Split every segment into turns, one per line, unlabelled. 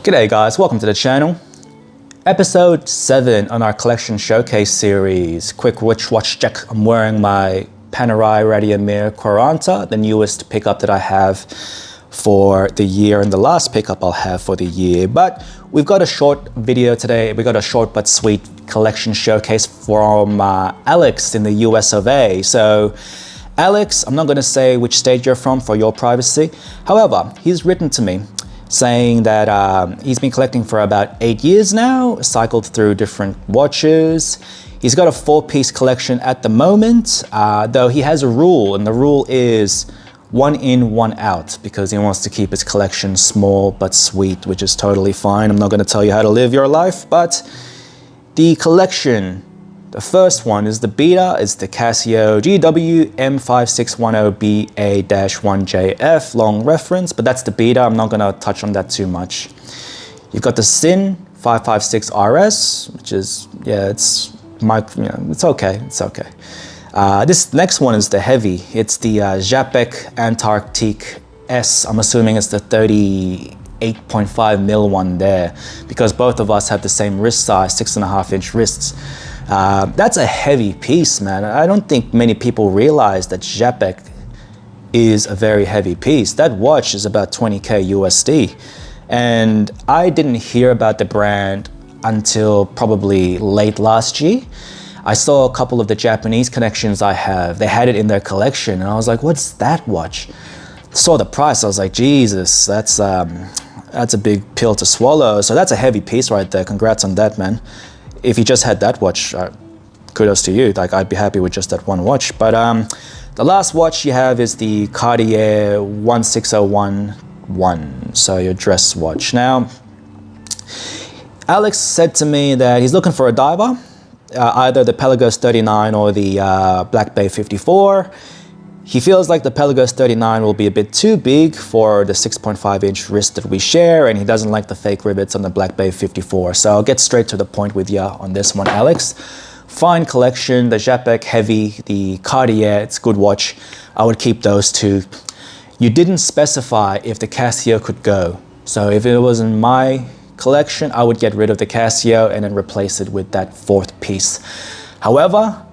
G'day guys, welcome to the channel. Episode 7 on our collection showcase series. Quick watch check. I'm wearing my Panerai Radiomir Quaranta, the newest pickup that I have for the year and the last pickup I'll have for the year. But we've got a short video today. We got a short but sweet collection showcase from Alex in the US of A. So Alex, I'm not going to say which state you're from for your privacy. However, he's written to me saying that he's been collecting for about 8 years now, cycled through different watches. He's got a 4-piece collection at the moment, though he has a rule, and the rule is 1 in, 1 out, because he wants to keep his collection small but sweet, which is totally fine. I'm not going to tell you how to live your life, but the collection, the first one is the beta. It's the Casio GW M5610BA-1JF, long reference, but that's the beta. I'm not going to touch on that too much. You've got the Sinn 556RS, which is, yeah, it's okay. It's okay. This next one is the heavy. It's the Japek Antarctique S. I'm assuming it's the 38.5 mil one there, because both of us have the same wrist size, 6.5-inch wrists. That's a heavy piece, man. I don't think many people realize that Japek is a very heavy piece. That watch is about 20K USD. And I didn't hear about the brand until probably late last year. I saw a couple of the Japanese connections I have. They had it in their collection, and I was like, what's that watch? Saw the price, I was like, Jesus, that's a big pill to swallow. So that's a heavy piece right there. Congrats on that, man. If you just had that watch, kudos to you. Like, I'd be happy with just that one watch. But the last watch you have is the Cartier 16011, so your dress watch. Now, Alex said to me that he's looking for a diver, either the Pelagos 39 or the Black Bay 54. He feels like the Pelagos 39 will be a bit too big for the 6.5-inch wrist that we share, and he doesn't like the fake rivets on the Black Bay 54. So I'll get straight to the point with you on this one, Alex. Fine collection, the Japek heavy, the Cartier, it's a good watch. I would keep those two. You didn't specify if the Casio could go. So if it was in my collection, I would get rid of the Casio and then replace it with that 4th piece. However,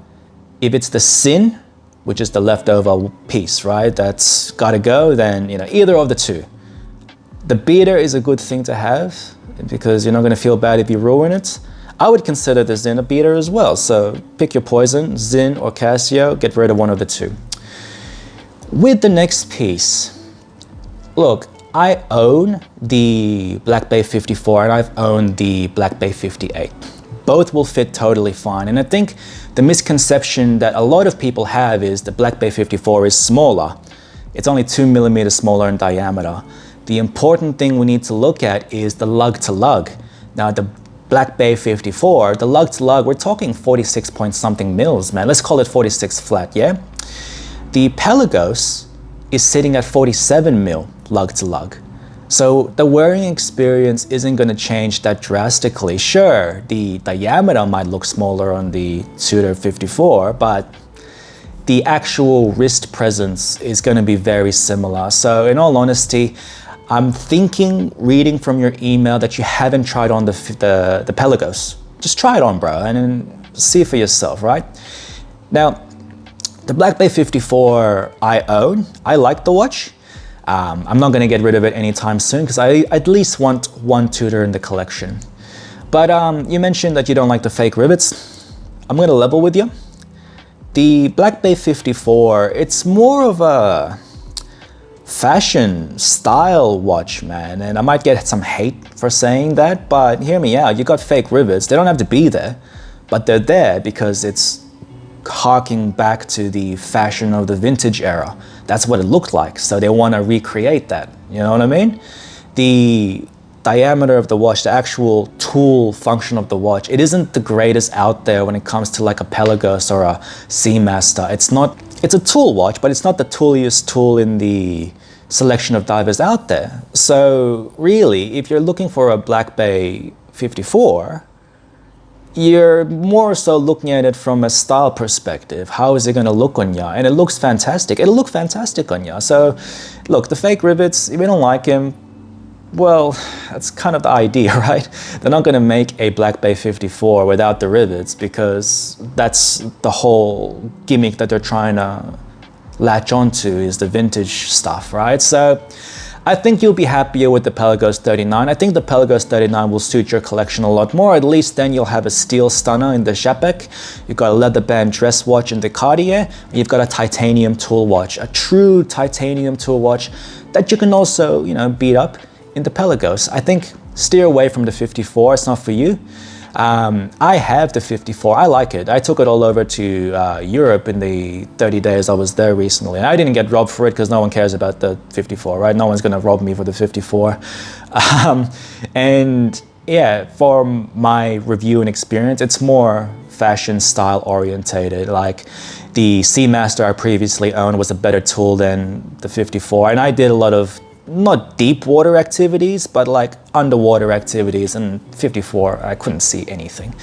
if it's the Sinn, which is the leftover piece, right, that's gotta go, then, you know, either of the two. The beater is a good thing to have because you're not gonna feel bad if you ruin it. I would consider the Sinn a beater as well, so pick your poison, Sinn or Casio, get rid of one of the two. With the next piece, look, I own the Black Bay 54 and I've owned the Black Bay 58. Both will fit totally fine, and I think the misconception that a lot of people have is the Black Bay 54 is smaller. It's only 2 millimeters smaller in diameter. The important thing we need to look at is the lug to lug. Now the Black Bay 54, the lug to lug, we're talking 46 point something mils, man. Let's call it 46 flat, yeah? The Pelagos is sitting at 47 mil lug to lug. So the wearing experience isn't going to change that drastically. Sure, the diameter might look smaller on the Tudor 54, but the actual wrist presence is going to be very similar. So in all honesty, I'm thinking, reading from your email, that you haven't tried on the Pelagos. Just try it on, bro, and then see for yourself, right? Now, the Black Bay 54 I own. I like the watch. I'm not going to get rid of it anytime soon because I at least want one Tudor in the collection. But you mentioned that you don't like the fake rivets. I'm going to level with you. The Black Bay 54, it's more of a fashion style watch, man. And I might get some hate for saying that, but hear me out. You got fake rivets. They don't have to be there, but they're there because it's harking back to the fashion of the vintage era. That's what it looked like, so they want to recreate that, you know what I mean? The diameter of the watch, the actual tool function of the watch, it isn't the greatest out there when it comes to like a Pelagos or a Seamaster. It's a tool watch, but it's not the tooliest tool in the selection of divers out there. So really, if you're looking for a Black Bay 54, you're more so looking at it from a style perspective. How is it going to look on ya? And it looks fantastic. It'll look fantastic on ya. So look, the fake rivets, if you don't like them, Well, that's kind of the idea, right? They're not going to make a Black Bay 54 without the rivets, because that's the whole gimmick that they're trying to latch onto, is the vintage stuff, right? So I think you'll be happier with the Pelagos 39. I think the Pelagos 39 will suit your collection a lot more. At least then you'll have a steel stunner in the Japek. You've got a leather band dress watch in the Cartier. And you've got a titanium tool watch, a true titanium tool watch that you can also, beat up in the Pelagos. I think steer away from the 54. It's not for you. I have the 54. I like it. I took it all over to Europe in the 30 days I was there recently. And I didn't get robbed for it because no one cares about the 54, right? No one's going to rob me for the 54. And yeah, for my review and experience, it's more fashion style orientated. Like the Seamaster I previously owned was a better tool than the 54. And I did a lot of not deep water activities, but like underwater activities, and 54, I couldn't see anything.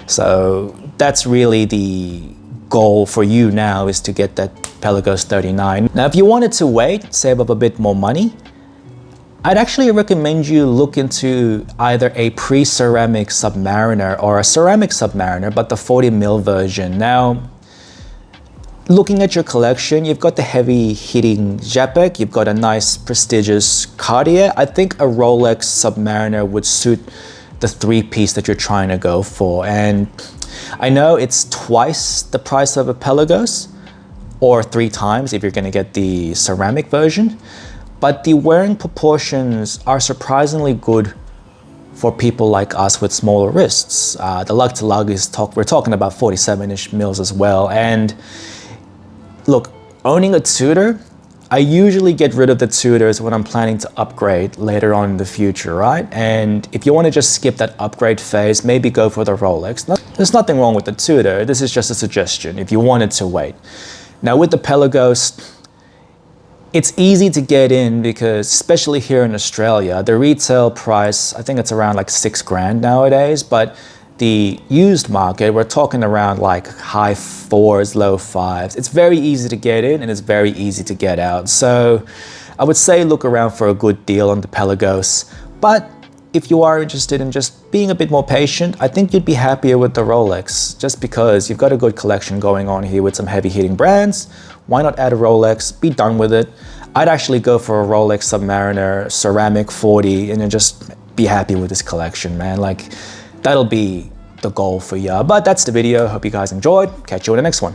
So that's really the goal for you now, is to get that Pelagos 39. Now, if you wanted to wait, save up a bit more money, I'd actually recommend you look into either a pre-ceramic Submariner or a ceramic Submariner, but the 40mm version. Now, looking at your collection, you've got the heavy hitting Japek, you've got a nice prestigious Cartier. I think a Rolex Submariner would suit the three-piece that you're trying to go for. And I know it's twice the price of a Pelagos, or 3 times if you're gonna get the ceramic version, but the wearing proportions are surprisingly good for people like us with smaller wrists. The lug to lug we're talking about 47-inch mils as well. And look, owning a Tudor, I usually get rid of the Tudors when I'm planning to upgrade later on in the future, right? And if you want to just skip that upgrade phase, maybe go for the Rolex. There's nothing wrong with the Tudor. This is just a suggestion if you wanted to wait. Now with the Pelagos, it's easy to get in because, especially here in Australia, the retail price, I think it's around like $6,000 nowadays, but the used market, we're talking around like high 4s, low 5s. It's very easy to get in and it's very easy to get out. So I would say look around for a good deal on the Pelagos. But if you are interested in just being a bit more patient, I think you'd be happier with the Rolex, just because you've got a good collection going on here with some heavy hitting brands. Why not add a Rolex, be done with it? I'd actually go for a Rolex Submariner ceramic 40 and then just be happy with this collection, man. Like, that'll be the goal for you. But that's the video. Hope you guys enjoyed. Catch you in the next one.